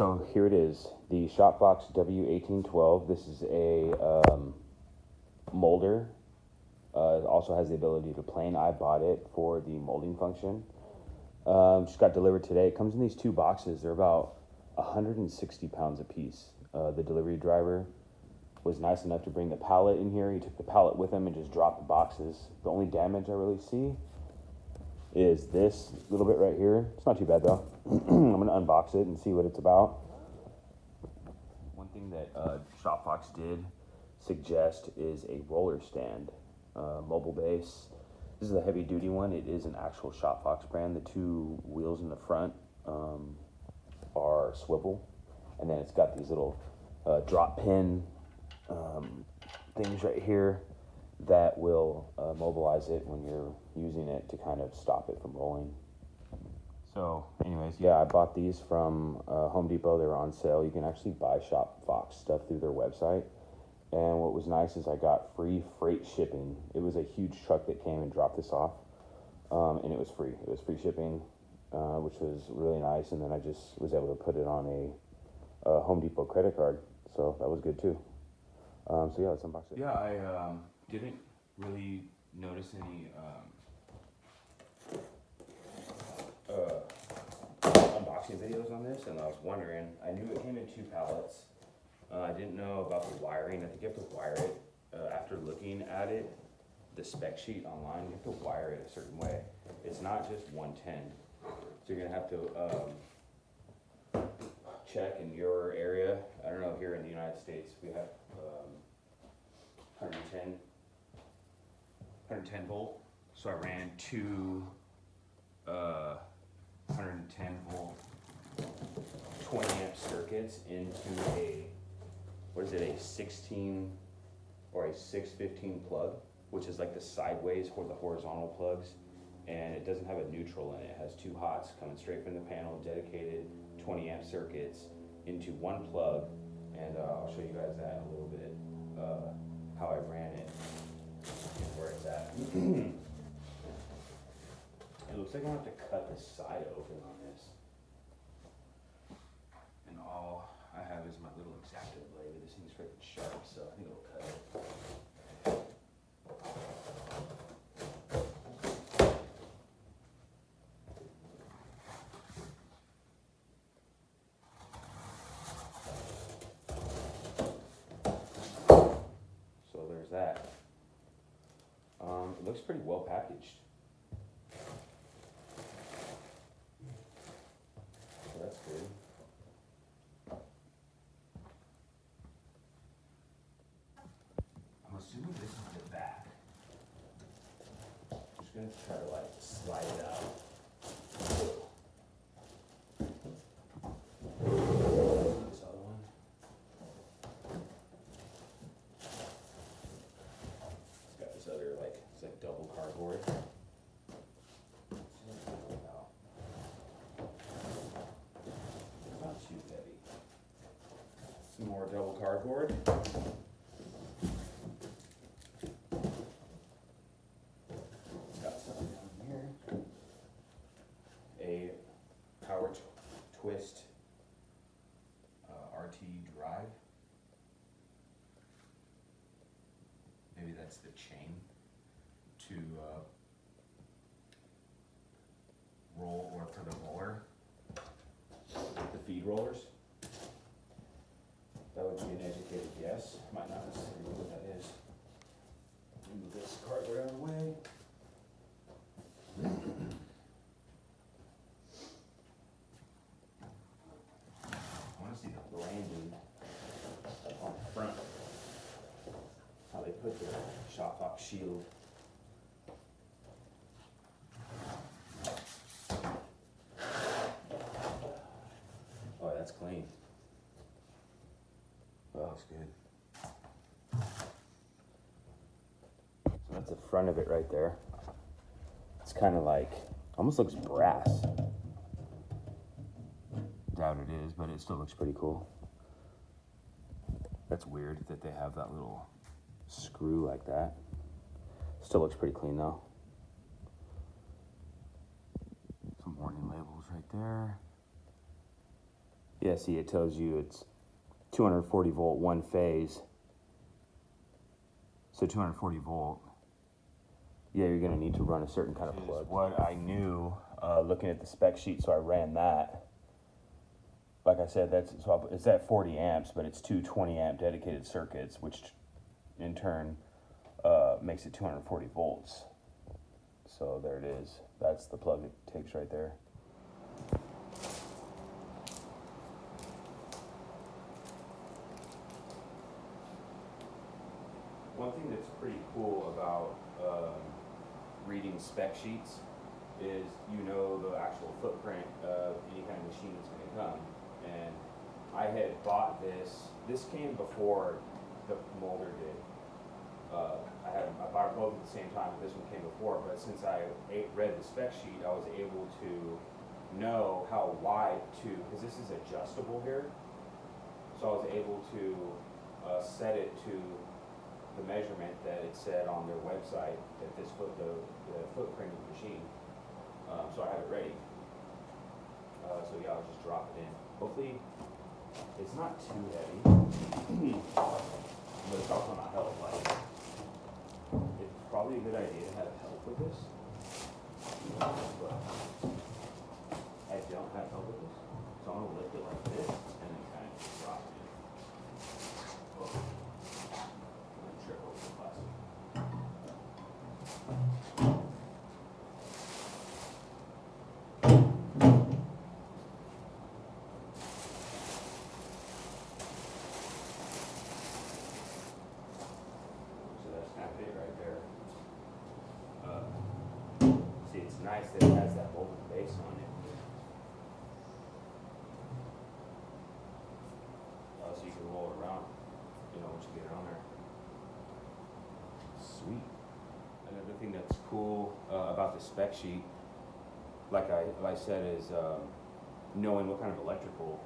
So here it is, the Shopbox W1812. This is a molder. It also has the ability to plane. I bought it for the molding function. Just got delivered today. It comes in these two boxes. They're about 160 pounds a piece. The delivery driver was nice enough to bring the pallet in here. He took the pallet with him and just dropped the boxes. The only damage I really see is this little bit right here. It's not too bad though. I'm gonna unbox it and see what it's about. One thing that Shopbox did suggest is a roller stand, mobile base. This is a heavy duty one. It is an actual Shopbox brand. The two wheels in the front are swivel, and then it's got these little drop pin things right here that will mobilize it when you're using it to kind of stop it from rolling. So anyways, yeah, I bought these from Home Depot. They were on sale. You can actually buy Shopbox stuff through their website. And what was nice is I got free freight shipping. It was a huge truck that came and dropped this off, and it was free. It was free shipping, which was really nice. And then I just was able to put it on a Home Depot credit card, so that was good too. So yeah, let's unbox it. Yeah, I didn't really notice any unboxing videos on this, and I was wondering. I knew it came in 2 pallets. I didn't know about the wiring. I think you have to wire it. After looking at it, the spec sheet online, you have to wire it a certain way. It's not just 110. So you're gonna have to check in your area. I don't know, here in the United States, we have 110 volt. So I ran 2 110 volt 20 amp circuits into a, what is it, a 16 or a 615 plug, which is like the sideways for the horizontal plugs, and it doesn't have a neutral in it. It has 2 hots coming straight from the panel, dedicated 20 amp circuits into one plug, and I'll show you guys that in a little bit, how I ran it and where it's at. It looks like I have to cut the side open on this. And all I have is my little X-Acto blade. This thing's freaking sharp, so I think it'll cut it. So there's that. It looks pretty well packaged. That's good. I'm assuming this is the back. I'm just gonna try to like slide it out. This other one. It's got this other it's like double cardboard. Some more double cardboard. It's got something down here. A power twist RT drive. Maybe that's the chain to roll, or for the roller, the feed rollers. That would be an educated guess. Might not necessarily know what that is. Move this cardboard out of the way. I want to see the branding on the front. How they put the Shopbox shield. Oh, that's clean. Oh, that's good. So that's the front of it right there. It's kind of like, almost looks brass. Doubt it is, but it still looks pretty cool. That's weird that they have that little screw like that. Still looks pretty clean though. Some warning labels right there. Yeah, see, it tells you it's 240 volt one phase. So 240 volt. Yeah, you're gonna need to run a certain kind of plug. What I knew, looking at the spec sheet, so I ran that. Like I said, it's at 40 amps, but it's two 20 amp dedicated circuits, which in turn makes it 240 volts. So there it is. That's the plug it takes right there. One thing that's pretty cool about reading spec sheets is you know the actual footprint of any kind of machine that's going to come. And I had bought this. This came before the Moulder did. I bought both at the same time, but this one came before. But since I read the spec sheet, I was able to know how wide because this is adjustable here. So I was able to set it to the measurement that it said on their website that the footprint of the machine. So I have it ready. So yeah, I'll just drop it in. Hopefully, it's not too heavy, but it's also not hella light. It's probably a good idea to have help with this. But I don't have help with this, so I'm gonna lift it like this and then kind of just drop it in. Whoa. Trip over the plastic. So that's kind of it right there. See, it's nice that it has that molded base on it. So you can roll it around, once you get it on there. Sweet. Another thing that's cool about the spec sheet, like I said, is knowing what kind of electrical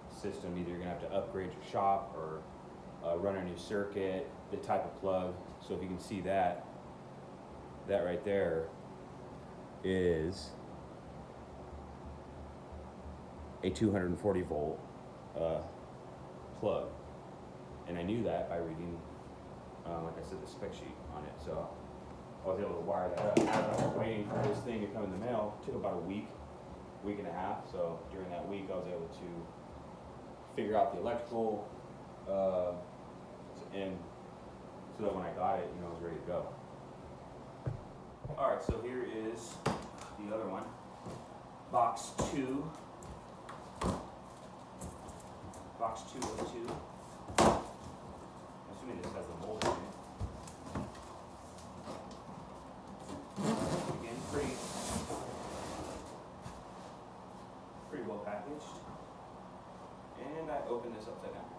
system. Either you're gonna have to upgrade your shop or run a new circuit, the type of plug. So if you can see that right there is a 240 volt plug, and I knew that by reading, like I said, the spec sheet on it. So I was able to wire that up. As I was waiting for this thing to come in the mail, it took about a week and a half. So during that week, I was able to figure out the electrical, and so that when I got it, I was ready to go. All right, so here is the other one, box 2. Box 202. Assuming this has the mold in it. Again, pretty well packaged. And I open this upside down.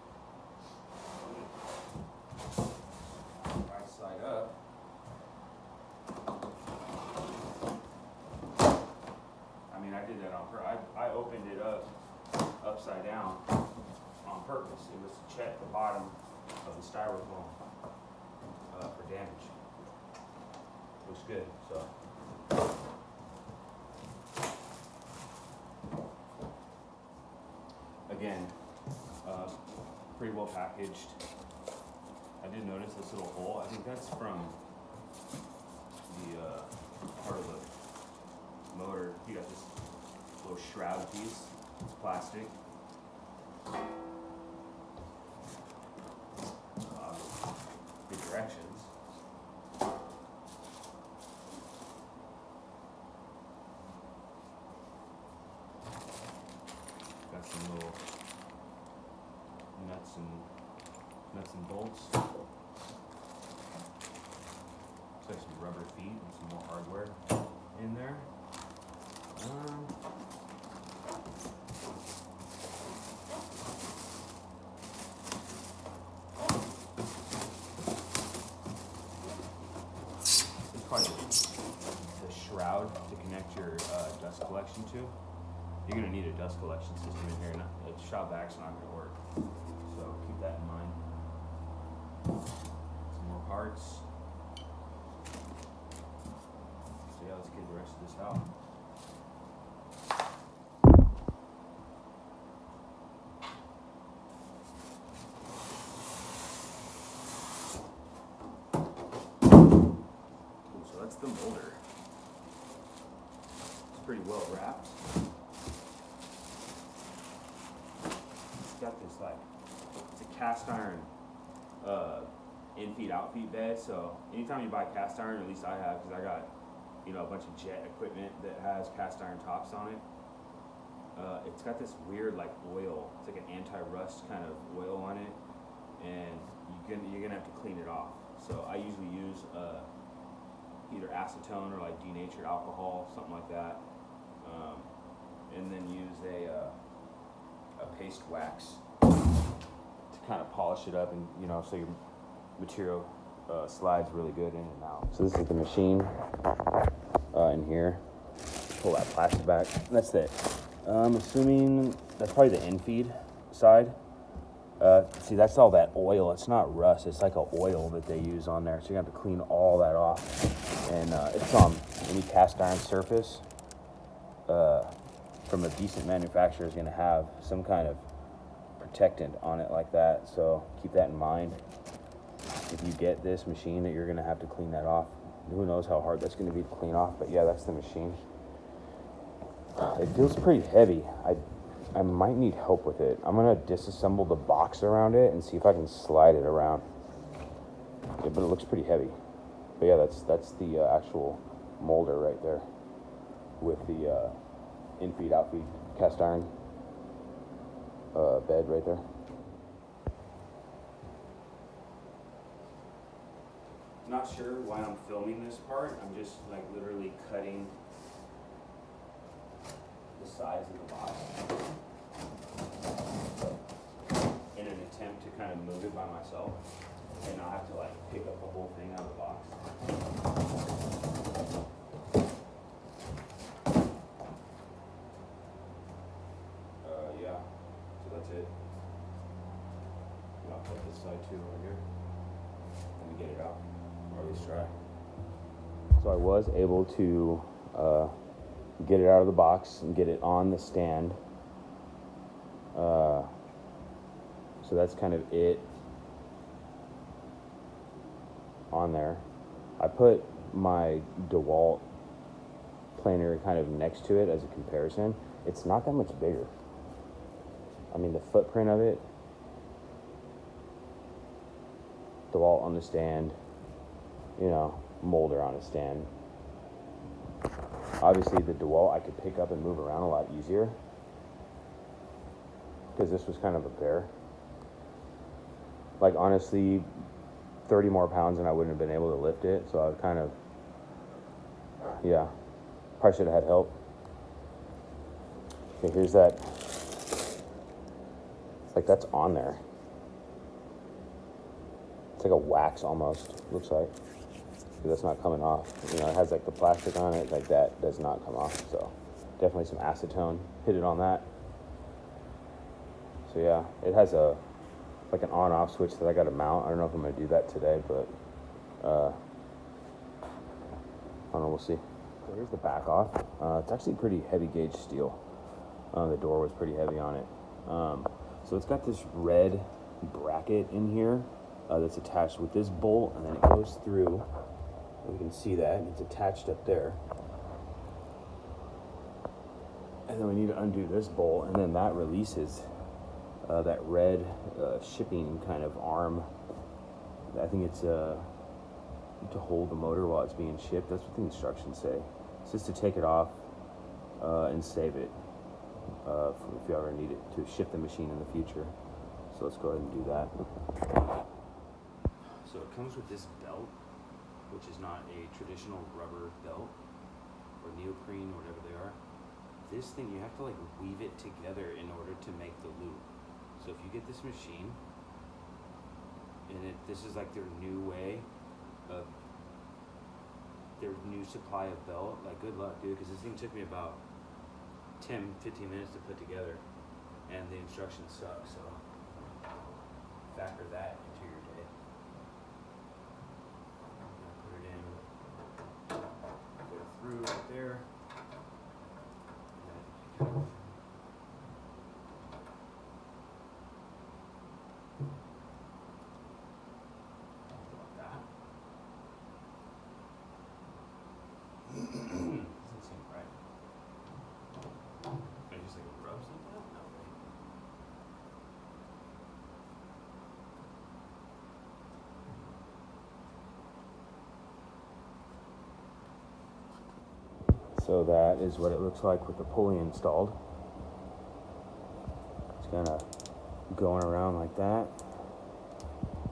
Right side up. I did that on purpose. I opened it up upside down on purpose. It was to check the bottom of the styrofoam for damage. Looks good. So. Again, pretty well packaged. I did notice this little hole. I think that's from the part of the motor. You got this little shroud piece. It's plastic. Good directions. Got some little nuts and bolts. Looks like some rubber feet and some more hardware in there. It's probably the shroud to connect your dust collection to. You're going to need a dust collection system in here. The shop vac's not going to work. So keep that in mind. Some more parts. So yeah, let's get the rest of this out. that's the Moulder. It's pretty well wrapped. It's got this like, it's a cast iron in-feed, out-feed bed. So anytime you buy cast iron, at least I have, because I got, you know, a bunch of jet equipment that has cast iron tops on it. It's got this weird like oil. It's like an anti-rust kind of oil on it, and you're gonna have to clean it off. So I usually use either acetone or like denatured alcohol, something like that, and then use a paste wax to kind of polish it up, and you know, so your material slides really good in and out. So this is the machine in here. Pull that plastic back. That's it. I'm assuming that's probably the in-feed side. See, that's all that oil. It's not rust. It's like an oil that they use on there. So you have to clean all that off. And it's on any cast iron surface from a decent manufacturer is going to have some kind of protectant on it like that. So keep that in mind. If you get this machine, that you're going to have to clean that off. Who knows how hard that's going to be to clean off. But yeah, that's the machine. It feels pretty heavy. I might need help with it. I'm gonna disassemble the box around it and see if I can slide it around. Yeah, but it looks pretty heavy. But yeah, that's the actual Moulder right there with the in-feed, out-feed cast iron bed right there. Not sure why I'm filming this part. I'm just like literally cutting the size of the box in an attempt to kind of move it by myself and not have to like pick up the whole thing out of the box. Yeah, so that's it. I'll put this side too over here. Let me get it out, or at least try. So I was able to get it out of the box and get it on the stand. So that's kind of it on there. I put my DeWalt planer kind of next to it as a comparison. It's not that much bigger. I mean, the footprint of it, DeWalt on the stand, you know, Moulder on a stand. Obviously, the DeWalt I could pick up and move around a lot easier because this was kind of a bear. Like, honestly, 30 more pounds and I wouldn't have been able to lift it. So I was kind of, yeah, probably should have had help. Okay, here's that. It's like that's on there. It's like a wax almost, looks like. That's not coming off. You know, it has like the plastic on it, like that does not come off. So definitely some acetone. Hit it on that. So yeah, it has a like an on-off switch that I got to mount. I don't know if I'm gonna do that today, but I don't know. We'll see. So here's the back off. It's actually pretty heavy gauge steel. The door was pretty heavy on it. So it's got this red bracket in here that's attached with this bolt, and then it goes through. We can see that, and it's attached up there. And then we need to undo this bolt, and then that releases that red shipping kind of arm. I think it's to hold the motor while it's being shipped. That's what the instructions say. It's just to take it off and save it if you ever need it to ship the machine in the future. So let's go ahead and do that. So it comes with this belt, which is not a traditional rubber belt or neoprene or whatever they are. This thing, you have to like weave it together in order to make the loop. So if you get this machine, and this is like their new way of, their new supply of belt, like good luck, dude, because this thing took me about 10-15 minutes to put together, and the instructions suck, so factor that into your day. Put it in, go through right there. So that is what it looks like with the pulley installed. It's kind of going around like that,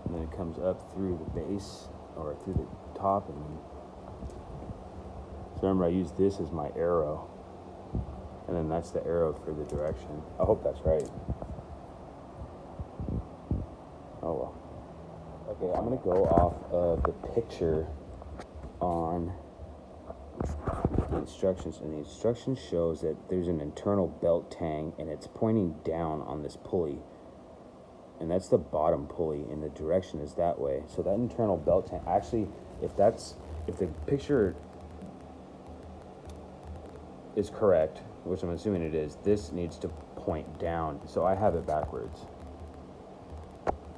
and then it comes up through the base or through the top, and then, so remember I use this as my arrow, and then that's the arrow for the direction. I hope that's right. Oh well. Okay, I'm gonna go off of the picture on the instructions, and the instructions shows that there's an internal belt tang and it's pointing down on this pulley, and that's the bottom pulley, and the direction is that way. So that internal belt tang, actually, if the picture is correct, which I'm assuming it is, this needs to point down. So I have it backwards.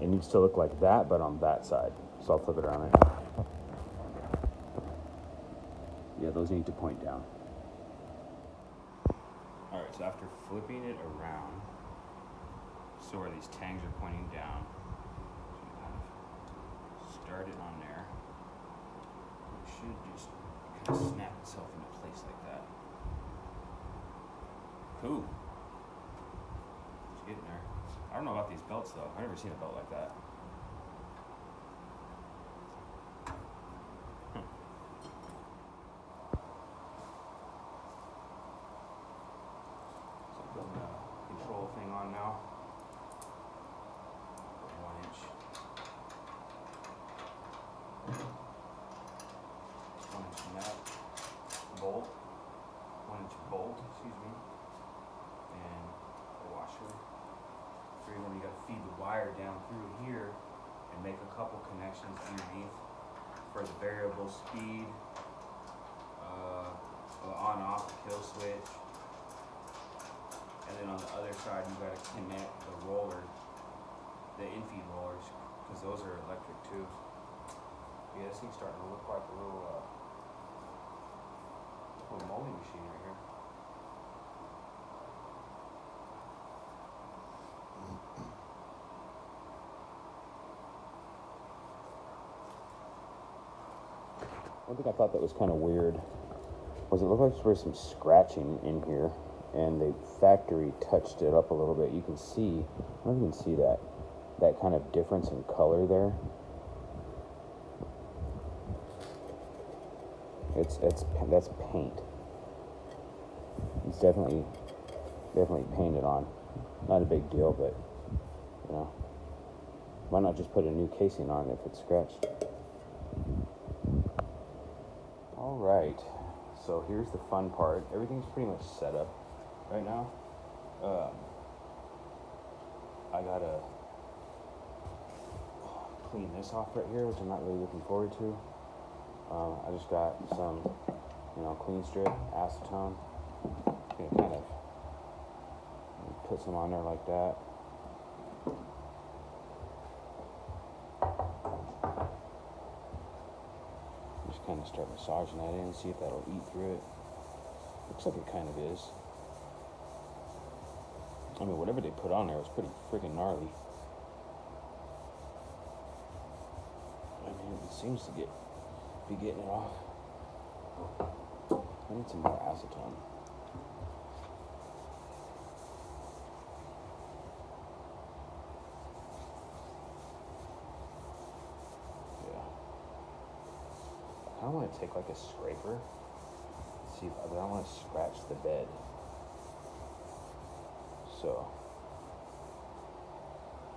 It needs to look like that, but on that side. So I'll flip it around right now. Yeah, those need to point down. All right, so after flipping it around, so where these tangs are pointing down, so you kind of start it on there. It should just kind of snap itself into place like that. Cool. It's getting there. I don't know about these belts though. I've never seen a belt like that. So I'm putting the control thing on now. 1 inch. 1 inch nut. Bolt. 1 inch bolt, excuse me. And a washer. When you got to feed the wire down through here and make a couple connections underneath for the variable speed, on-off kill switch, and then on the other side you got to connect the roller, the infeed rollers, because those are electric too. Yeah, this thing's starting to look like a little molding machine right here. One thing I thought that was kind of weird was it looked like there was some scratching in here, and the factory touched it up a little bit. You can see, I don't know if you can see that kind of difference in color there. That's paint. It's definitely painted on. Not a big deal, but you know, why not just put a new casing on if it's scratched? All right, so here's the fun part. Everything's pretty much set up right now. I gotta clean this off right here, which I'm not really looking forward to. I just got some, clean strip, acetone. I'm gonna kind of put some on there like that. Kind of start massaging that in and see if that'll eat through it. Looks like it kind of is. I mean, whatever they put on there was pretty freaking gnarly. I mean, it seems to be getting it off. I need some more acetone. I don't want to take like a scraper, see, but I don't want to scratch the bed. So,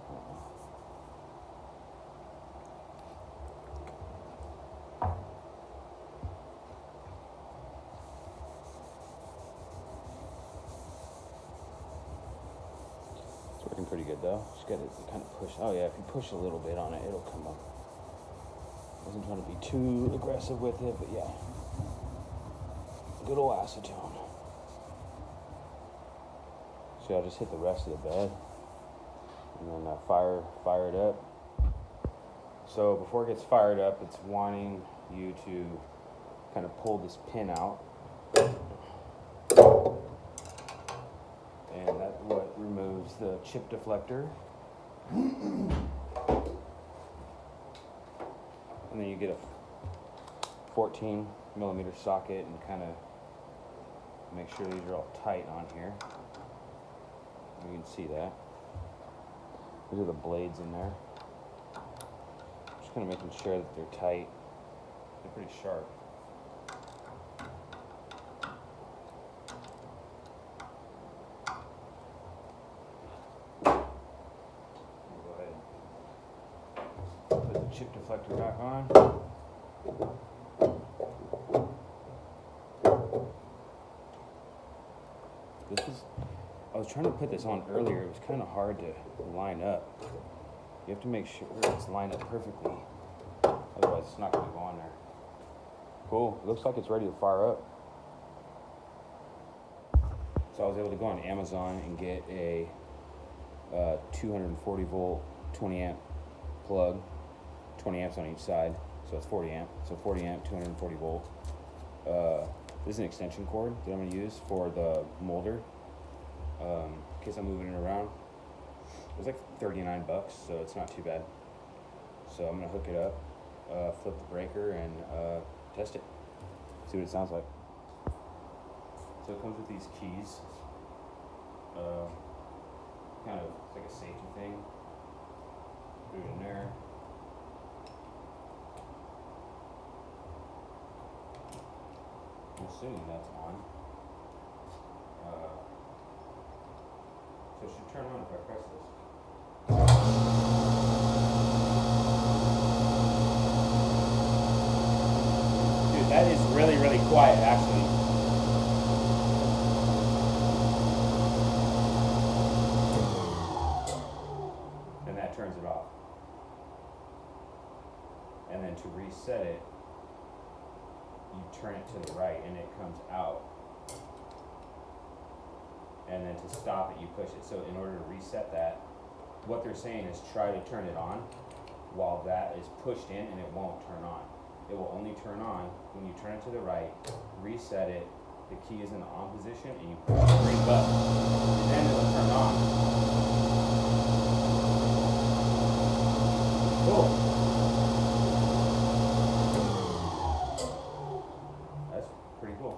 I don't know. It's working pretty good though. Just got to kind of push. Oh yeah, if you push a little bit on it, it'll come up. Wasn't trying to be too aggressive with it, but yeah. Good old acetone. See, I'll just hit the rest of the bed and then fire it up. So before it gets fired up, it's wanting you to kind of pull this pin out. And that's what removes the chip deflector. And then you get a 14 millimeter socket and kind of Make sure these are all tight on here. You can see that. These are the blades in there. Just kind of making sure that they're tight. They're pretty sharp. Go ahead. Put the chip deflector back on. I was trying to put this on earlier. It was kind of hard to line up. You have to make sure it's lined up perfectly. Otherwise, it's not going to go on there. Cool. It looks like it's ready to fire up. So I was able to go on Amazon and get a 240 volt, 20 amp plug. 20 amps on each side. So it's 40 amp. So 40 amp, 240 volt. This is an extension cord that I'm going to use for the Moulder. In case I'm moving it around. It was like 39 bucks, so it's not too bad. So I'm gonna hook it up, flip the breaker, and test it. See what it sounds like. So it comes with these keys. Kind of, it's like a safety thing. Put it in there. I'm assuming that's on. So it should turn on if I press this. Dude, that is really, really quiet, actually. And that turns it off. And then to reset it, you turn it to the right and it comes out. And then to stop it, you push it. So in order to reset that, what they're saying is try to turn it on while that is pushed in, and it won't turn on. It will only turn on when you turn it to the right, reset it, the key is in the on position, and you push the green button. And then it'll turn on. Cool. That's pretty cool.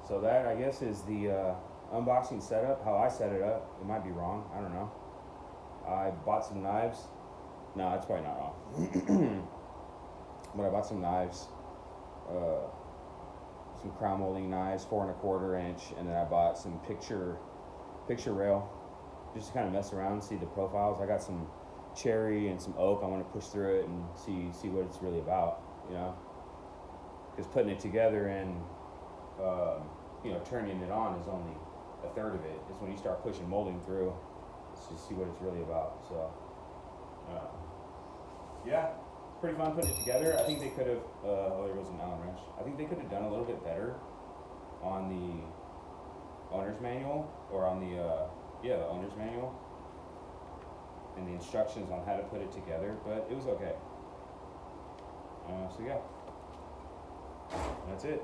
So that, I guess, is the unboxing setup, how I set it up. It might be wrong, I don't know. I bought some knives. No, that's probably not wrong. But I bought some knives, some crown molding knives, 4 1/4 inch, and then I bought some picture rail, just to kind of mess around and see the profiles. I got some cherry and some oak. I want to push through it and see what it's really about, you know. Because putting it together and turning it on is only a third of it. It's when you start pushing molding through, it's just see what it's really about. So, yeah, pretty fun putting it together. I think they could have. There was an Allen wrench. I think they could have done a little bit better on the owner's manual, or on the the owner's manual, and the instructions on how to put it together. But it was okay. So yeah, that's it.